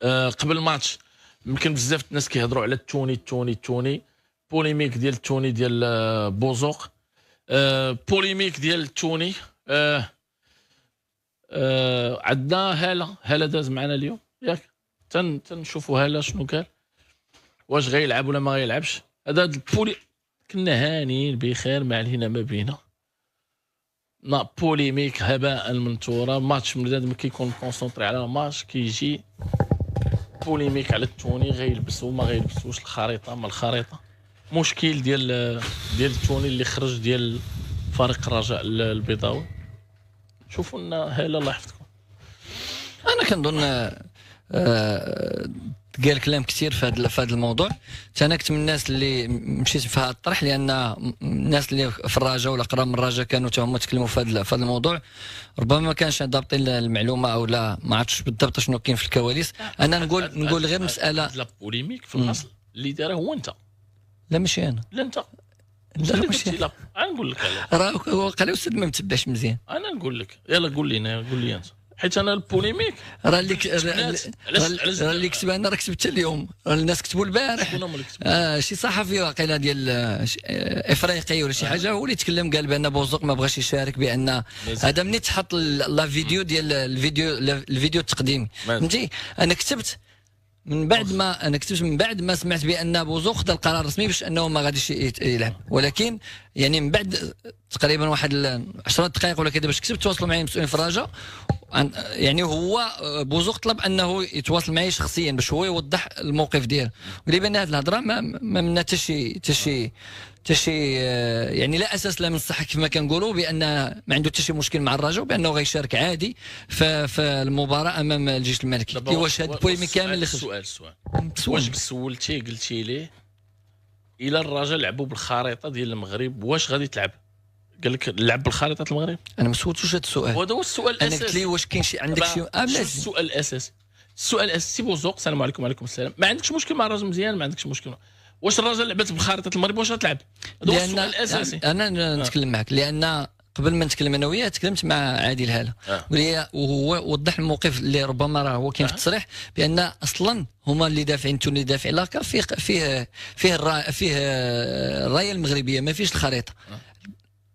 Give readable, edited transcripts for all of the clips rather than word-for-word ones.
قبل الماتش يمكن بزاف الناس كيهضروا على التوني بوليميك ديال التوني ديال بوزوق، بوليميك ديال التوني. عندنا هاله داز معنا اليوم ياك، تنشوفوا هاله شنو قال، واش غيلعب ولا ما غيلعبش. هذا البولي كنا هانيين بخير ما علينا ما بينا، بوليميك هباء منثورا. ماتش من ما كيكون كونسونطري على الماتش كيجي بوليميك على التوني، غيلبسوا ما غيلبسوش، الخريطه ما الخريطه. مشكل ديال التوني اللي خرج ديال فريق الرجاء البيضاوي. شوفوا لنا هلا الله يحفظكم. انا كنظن قال كلام كثير في هذا الموضوع. انا كنت من الناس اللي مشيت في هذا الطرح، لان الناس اللي في الرجاء ولا قراب من الرجاء كانوا حتى هما تكلموا في هذا الموضوع. ربما ما كانش ضابطين المعلومه او لا، ما عرفتش بالضبط شنو كاين في الكواليس. انا نقول غير مساله لا بوليميك في الاصل اللي داره هو انت، لا ماشي انا، لا انت. لا ماشي لا انا نقول لك راه واقع الاستاذ ما متبعش مزيان. انا نقول لك يلا قول لي انت، حيت انا البوليميك راه اللي كتب انا راه كتبت اليوم، راه الناس كتبوا البارح. شي صحفي واقيلا ديال افريقي ولا شي حاجه هو اللي تكلم، قال بان بوزوق ما بغاش يشارك، بان هذا منين تحط لا فيديو ديال الفيديو التقديمي فهمتي. انا كتبت من بعد ما سمعت بان بوزوق خدا القرار الرسمي باش انه ما غاديش يلعب، ولكن يعني من بعد تقريبا واحد 10 دقائق ولا كذا باش كتبت تواصلوا معي المسؤولين في الرجاء، يعني هو بوزوق طلب انه يتواصل معي شخصيا باش هو يوضح الموقف ديالو، واللي بان هذه الهضره ما منها حتى شي يعني لا اساس لا من الصحه كيف ما كنقولوا، بان ما عنده حتى شي مشكل مع الرجاء وبانه غيشارك عادي في المباراه امام الجيش الملكي. واش هذا البوليميك كامل اللي خرج؟ السؤال واش سولتيه قلتي ليه الى الرجاء لعبوا بالخريطه ديال المغرب واش غادي تلعب؟ قال لك لعب بالخريطه المغرب. انا ما سولتوش هذا السؤال، هذا هو السؤال الاساسي. انا قلت لي واش كاين شي عندك شي السؤال الاساسي بوزوق. السلام عليكم. وعليكم السلام. ما عندكش مشكل مع الرجاء مزيان، ما عندكش مشكل. واش الرجاء لعبت بخريطه المغرب واش غتلعب؟ هذا هو السؤال الاساسي. انا نتكلم معك لان قبل ما نتكلم انا وياه تكلمت مع عادل هاله وهو وضح الموقف اللي ربما راه هو كاين في التصريح بان اصلا هما اللي دافعين توني دافع لاكار فيه الرايه المغربيه ما فيش الخريطه.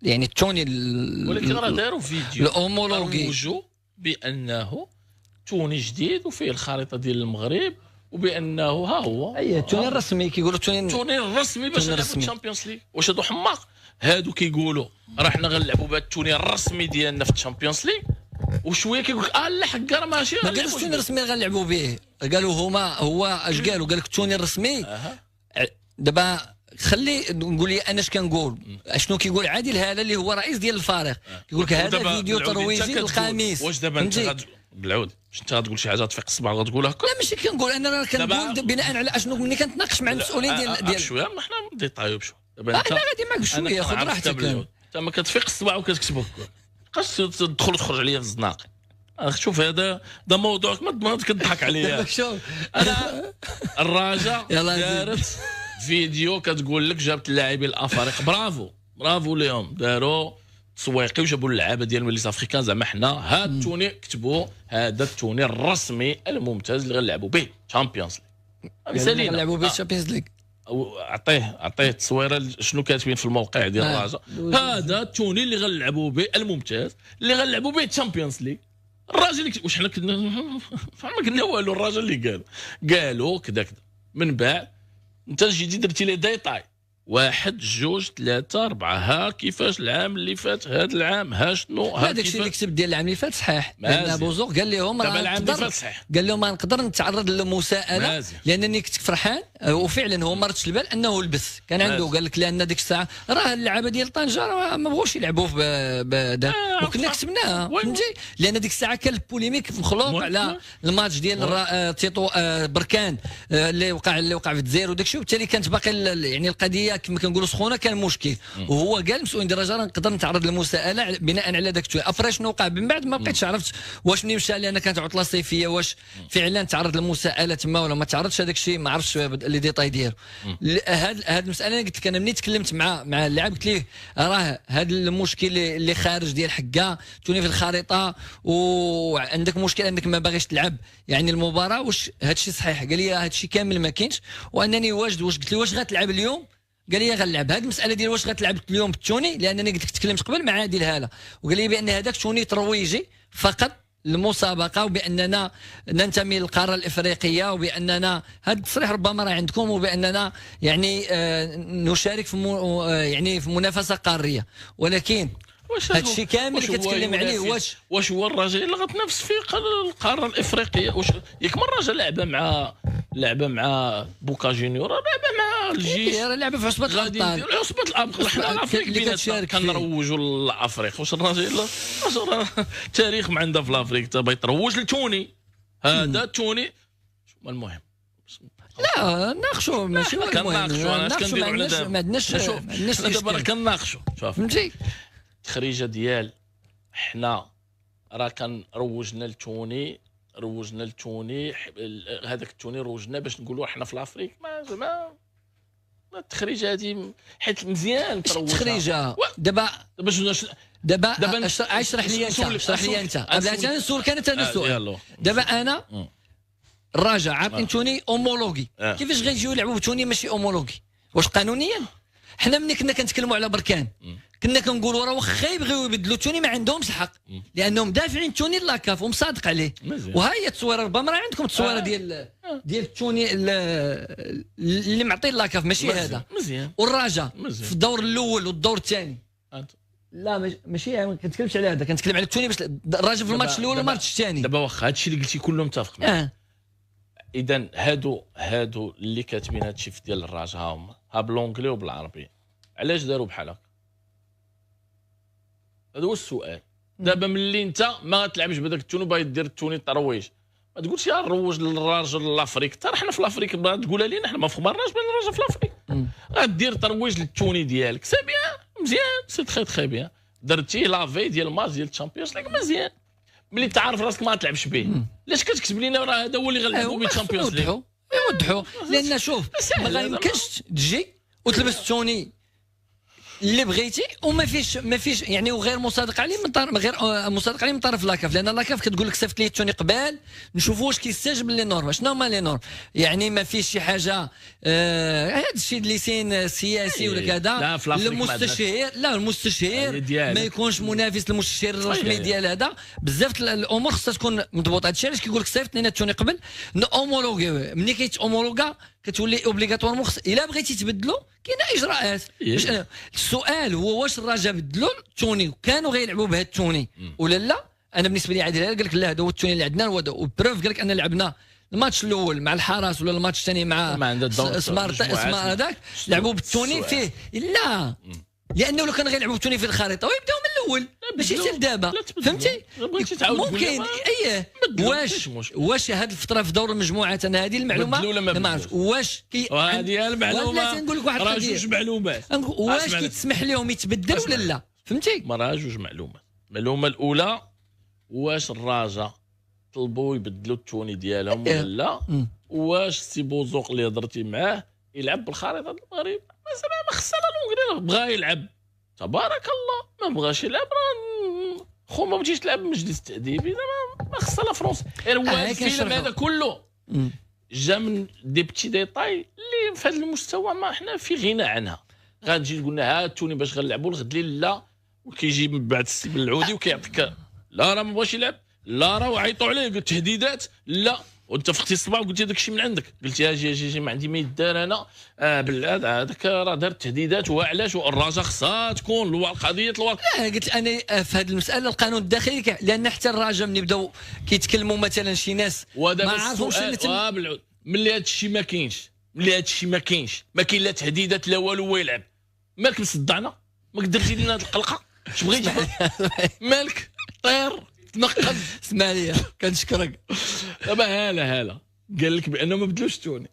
يعني التوني ولكن راه داروا فيديو الأومولوجي بانه توني جديد وفيه الخريطه ديال المغرب، وبانه ها هو التوني الرسمي كيقولوا التوني الرسمي باش نلعبوا الشامبيونز ليغ. واش هادو حماق؟ هادو كيقولوا راه حنا غنلعبوا بهذا التوني الرسمي ديالنا في الشامبيونز ليغ، وشويه كيقول لك لا حكا راه ماشي ما قالوش التوني الرسمي غنلعبوا به. قالوا هو اش قالوا؟ قال لك التوني الرسمي. دابا خلي نقول لي انا اش كنقول، شنو كيقول عادل هذا اللي هو رئيس ديال الفريق، كيقول لك هذا فيديو ترويجي الخميس. واش دابا انت بالعود انت غتقول شي حاجه تفيق الصباع غتقولها هكا؟ لا ماشي كنقول انا، راه كنقول بناء على اشنو ملي كنتناقش مع المسؤولين ديال شويه حنا نديطايو بشويه. دابا انا غادي معك شويه، خذ راحتك. انت ما كتفيق الصباع وكتكتب هكا، بقاش تدخل وتخرج عليا في الزناقي. شوف هذا موضوعك، ما كتضحك عليا. شوف انا الرجاء دارت فيديو كتقول لك جابت اللاعبين الافارقه، برافو ليهم، داروا تسويقي وجابوا اللعابه ديال لي افريكان. زعما حنا هذا التوني كتبوا هذا التوني الرسمي الممتاز اللي غنلعبوا به تشامبيونز ليغ. مثالين غنلعبوا به تشامبيونز ليغ. عطيه التصويره شنو كاتبين في الموقع ديال الرجاء. هذا التوني اللي غنلعبوا به الممتاز اللي غنلعبوا به تشامبيونز ليغ. الراجل واش حنا كنا ما قلنا والو. الراجل اللي قالوا كذا من بعد انت جيتي درتي لي ديتاي 1 2 3 4 ها كيفاش العام اللي فات هذا العام ها شنو هذاك الشيء اللي كتب ديال العام اللي فات صحيح. لان بوزوق قال لهم قال لهم ما نقدر نتعرض للمساءله لانني كنت فرحان، وفعلا هو ما ردش البال انه لبس كان عنده. قال لك لان ديك الساعه راه اللعابه ديال طنجه راه ما بغوش يلعبوا وكنا كتبناها فهمتي، لان ديك الساعه كان البوليميك مخلوق على الماتش ديال تيطو بركان اللي وقع في الجزائر وداك الشيء، وبالتالي كانت باقي يعني القضيه شويه كما كنقولوا سخونه كان مشكل، وهو قال المسؤولين ديال الرجاء نقدر نتعرض للمساءله بناء على ذاك التويت. ابري شنو وقع من بعد ما بقيتش عرفت واش ملي مشى لان كانت عطله صيفيه واش فعلا تعرض للمساءله تما ولا ما تعرضش. هذاك الشيء ما عرفتش لي ديتاي ديالو. هذه المساله قلت لك انا ملي تكلمت مع اللاعب قلت ليه راه هذا المشكل اللي خارج ديال حكا توني في الخريطه وعندك مشكل انك ما باغيش تلعب يعني المباراه، واش هذا الشيء صحيح؟ قال لي هذا الشيء كامل ما كاينش وانني واجد. واش قلت له واش غتلعب اليوم؟ قال لي غنلعب. هذه المساله ديال واش غتلعب اليوم بالتوني، لانني قلت لك تكلمت قبل مع عادل هاله وقال لي بان هذاك توني ترويجي فقط المسابقه، وباننا ننتمي للقاره الافريقيه، وباننا هذا التصريح ربما راه عندكم، وباننا يعني نشارك في يعني في منافسه قاريه. ولكن هذا الشيء كامل اللي كتكلم عليه واش هو الرجاء اللي غتنافس في القاره الافريقيه؟ واش ياك من الرجاء لعبه مع بوكا جونيور، لعبه مع الجيش، لعبه في عصبه الابطال، عصبه الابطال. حنا افريقيا كنروجوا لافريقيا. واش الرجاء واش تاريخ ما عندها في افريقيا تبغي تروج لتوني؟ هذا توني المهم. لا ناقشوا ماشي هو المهم، ناقشوا ما عندناش دابا كناقشوا. فهمتي التخريجه ديال حنا راه روجنا لتوني هذاك التوني روجنا باش نقولوا حنا في الافريق. ما زعما التخريجه هذه حيت مزيان تروجها التخريجه. دابا اشرح لي انت قبل ان نسولك انا السؤال. دابا انا الرجاء عارفين توني اومولوجي، كيفاش غيجيو يلعبوا بتوني ماشي اومولوجي؟ واش قانونيا؟ حنا ملي كنا كنتكلموا على بركان كنا كنقولوا راه واخا يبغيو يبدلوا توني ما عندهمش الحق، لانهم دافعين توني لاكاف ومصادق عليه. وها هي التصويره، ربما راه عندكم التصويره ديال توني اللي معطين لاكاف ماشي هذا مزيان. والرجاء في الدور الاول والدور الثاني لا ماشي ما كنتكلمش على هذا، كنتكلم على توني باش الرجاء في الماتش الاول والماتش الثاني. دابا واخا هادشي اللي قلتي كله متفق معاه. اذا هادو اللي كاتبين هادشي في ديال الرجاء ها بالونجلي وبالعربي، علاش داروا بحال هكا؟ هذا هو السؤال. دابا ملي انت ما غتلعبش بهذاك التوني باغي دير التوني ترويج، ما تقولش يا نروج للراجل الافريقي. حتى حنا في الافريق باغا تقولها لينا حنا ما فخمرناش بان الراجل في الافريق. غدير ترويج للتوني ديالك سي بيان مزيان، سي تخي بيان، درتيه لافي ديال الماتش ديال الشامبيونز ليغ مزيان. ملي تعرف راسك ما غتلعبش به، علاش كتكتب لينا راه هذا هو اللي غنلعبوا به الشامبيونز ليغ؟ يوضحوا لان شوف ما غيمكنش تجي وتلبس التوني اللي بغيتي وما فيش يعني وغير مصادق عليه من طرف غير مصادق عليه من طرف لاكاف، لان لاكاف كتقول لك صيفط لي التوني قبال نشوفوا واش كيستجب لي نورم. شنو هما لي نورم؟ يعني ما فيش شي حاجه هذا الشيء اللي سين سياسي ولا كذا. المستشير المستشير ما يكونش منافس للمستشير الرسمي ديال هذا. بزاف الامور خصها تكون مضبوطه. هذا الشيء علاش كيقول لك صيفط لنا التوني قبل اومولوغي. ملي كيتومولوغا كتولي اوبليغاتوارمون الا بغيتي تبدلو كاينه اجراءات. السؤال هو واش الرجاء بدلوا التوني وكانوا غيلعبوا بهذا التوني ولا لا؟ انا بالنسبه لي عادل قال لك لا هذا هو التوني اللي عندنا وبروف قال لك ان لعبنا الماتش الاول مع الحرس ولا الماتش الثاني مع اسمار هذاك لعبوا بالتوني فيه لا، لانه لو كان غيلعبوا بالتوني في الخريطه ويبداو من الاول ماشي حتى لدابا. فهمتي؟ ممكن واش هذه الفتره في دور المجموعات انا هذه المعلومه ما عرفتش واش هذه المعلومه نقول لك واحد راه جوج معلومات واش كيتسمح لهم يتبدل ولا لا؟ فهمتي؟ راه جوج معلومات. المعلومه الاولى واش الرجاء طلبوا يبدلوا التوني ديالهم ولا لا؟ واش سي بوزوق اللي هضرتي معاه يلعب بالخريطه المغرب؟ ما خصنا لونغري بغا يلعب تبارك الله، ما بغاش يلعب خو ما بغيتيش تلعب بمجلس التأديبي ما خصها لا فرنسا. هو الفيلم هذا كله جا من دي بتي ديطاي اللي في هذا المستوى ما احنا في غنى عنها. غنجي قلنا ها توني باش غنلعبوا الغد لي لا، وكيجي من بعد السي بالعودي وكيعطيك لا راه ما بغاش يلعب، لا راه وعيطوا عليه قلت تهديدات لا، وانت فقتي الصباح وقلتي داك الشيء من عندك، قلتي اجي ما عندي ما يدار انا هذاك راه دار تهديدات. وعلاش؟ والرجاء خصها تكون قضيه الوقت. لا قلت انا في هذه المساله القانون الداخلي لان حتى الرجاء ملي بداو كيتكلموا مثلا شي ناس ما عارفوش ملي هذا الشيء ما كاينش، ما كاين لا تهديدات لا والو ويلعب، مالك مصدعنا؟ ماك درتي لنا هذه القلقه؟ اش بغيتي؟ مالك طير تنقل؟ اسمع لي كنشكرك. دابا هاله قال لك بانه ما بدلوش توني.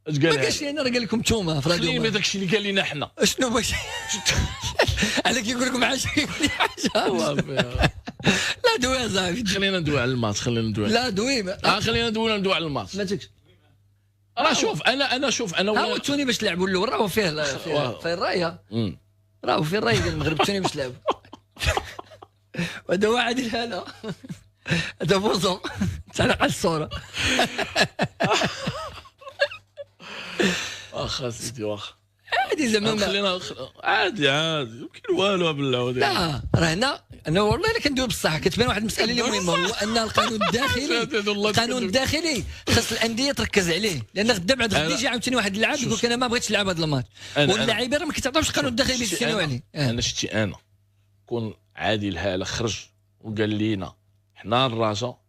اش ما قال قالش لي انا، راه قال لكم نتوما في راديو. خليني داك الشيء اللي قال لنا حنا. شنو باش على كيقول لكم حاجه يقول لي حاجه. لا دوي صاحبي، خلينا ندوي على الماتش، خلينا ندوي. لا دوي خلينا ندوي على الماتش. ما تكش. راه شوف انا ها توني باش لعبوا الاول راهو فيه الرايه، راهو فيه الرايه ديال المغرب توني باش لعبوا. وهذا واحد هذا هذا بوزو تعلق على الصوره. واخا سيدي واخا عادي زعما خلينا عادي ما كاين والو بالعود. لا راه هنا انا والله الا كندوي بصح كتبان واحد المساله اللي مهمه، هو ان القانون الداخلي خاص الانديه تركز عليه، لان غدا بعد غدا يجي عاوتاني واحد اللاعب يقول لك انا ما بغيتش نلعب هذا الماتش، واللاعبين راه ما كيتعطاوش القانون الداخلي باش يستناو عليه. انا شتي انا كون عادي الهاله خرج وقال لينا حنا الرجاء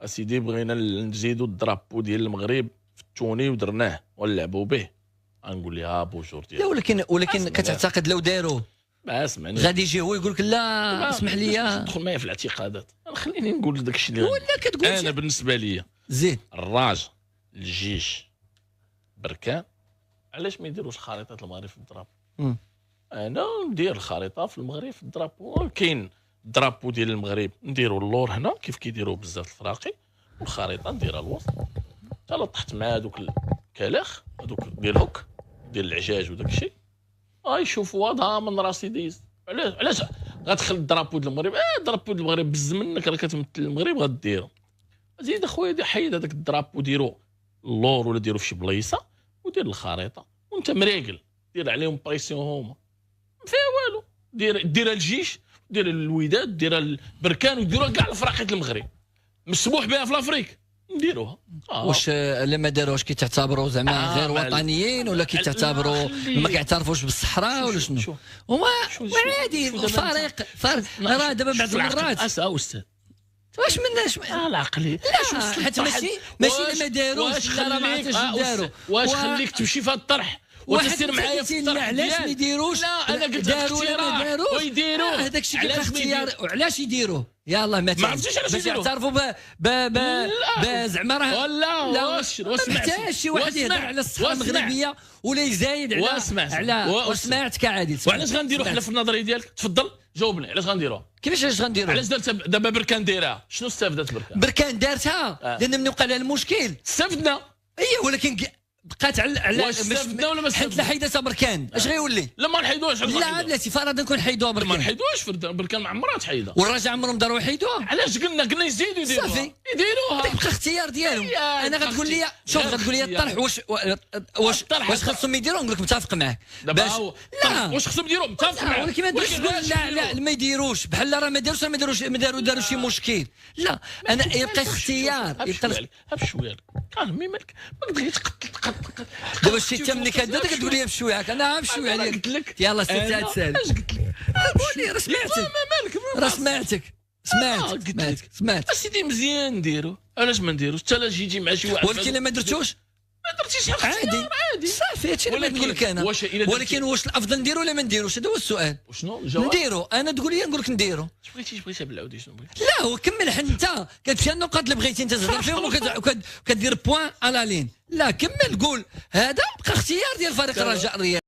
اسيدي بغينا نزيدوا الدرابو ديال المغرب في التوني ودرناه ونلعبوا به، غنقول لها بوجور ديال. لا ولكن كتعتقد لو داروه ما اسمعني غادي يجي هو يقول لك لا اسمح لي تدخل معايا في الاعتقادات. خليني نقول داك الشيء اللي ولا كتقول انا بالنسبه لي زين الراجا الجيش بركان علاش ما يديروش خريطه المغرب في الدراب؟ انا ندير الخريطه في المغرب في الدراب، كاين الدرابو ديال المغرب نديروا اللور هنا كيف كيديروا بزاف الفراقي، والخريطه نديرها الوسط حتى طحت مع هذوك الكلاخ هذوك ديال الهوك ديال العجاج وداك الشيء يشوفوا هذا من راسي دايز. علاش غتخلي الدرابو ديال المغرب؟ الدرابو ديال المغرب بز منك راه كتمثل المغرب غديرو. زيد اخويا حيد هذاك الدرابو ديرو اللور ولا ديرو في شي بلايصه ودير الخريطه وانت مريقل دير عليهم بريسيون هما ما فيها والو. ديرها الجيش، دير الوداد، دير البركان، وديروها كاع الفراقية المغرب مسموح بها في الافريك نديروها. واش لما داروش كيتعتبروا زعما غير وطنيين ولا كيتعتبروا ما كيعترفوش بالصحراء ولا شنو؟ هما عادي فريق راه دابا بعض المرات استاذ واش مناش العقلي لا حيت ماشي لما داروش لا راه ما عرفتش داروا. واش خليك تمشي في هذا الطرح وتسير معايا في الطرح؟ علاش ما يديروش؟ لا انا قلت داروا ولا ما داروش ويديروه هذاك الشيء كيبقى اختيار. وعلاش يديروه؟ يلاه ما عرفتش علاش باش يديروه يعترفوا زعما راه ولا واش محتاج شي واحد يهضر على الصحه المغربيه ولا يزايد على وسمعت كعادي. وعلاش غنديروا حنا في النظريه ديالك؟ تفضل جاوبني علاش غنديروها؟ كيفاش غنديروها؟ علاش دابا بركان دايرها؟ شنو استفدت بركان دارتها لان من وقع لها المشكل استفدنا ولكن بقات على استفدنا ولا ما حيت استفدنا؟ حيدتها بركان اش غيولي؟ لا ما نحيدوهاش. لا بلاتي فرضا نكون حيدوها بركان ما نحيدوهاش بركان ما عمرها تحيدها والرجاء عمرهم داروا يحيدوها. علاش قلنا يزيدوا يديروها صافي يديروها يبقى اختيار ديالهم. انا غتقول لي شوف غتقول لي الطرح واش خاصهم يديروه نقول لك متفق معاك باش لا واش خصهم يديروه متفق معاك ولكن ما تقولش لا ما يديروش بحال راه ما داروا شي مشكل. لا انا يبقى اختيار يبقى بشويه كالمي مالك ما تقدرش تقتل دابا شي تم اللي كتقول لي بشويه انا بشويه عليك قلت لك يلاه سير اش قلت لك؟ قولي راه سمعتك سمعت اسيدي مزيان نديرو. علاش ما نديروش؟ حتى لا يجي مع شي واحد ولكن ما درتوش ما درتيش عادي صافي هادشي اللي نقول لك انا. ولكن واش الافضل نديرو ولا ما نديروش؟ هذا هو السؤال. وشنو الجواب؟ نديرو انا تقول لي نقول لك نديرو. بغيتي بالعودي شنو بغيتي؟ لا هو كمل انت كتمشي النقاط اللي بغيتي انت تهضر فيهم وكدير بوان على لين. لا كمل قول هذا بقى اختيار ديال فريق الرجاء الرياضي.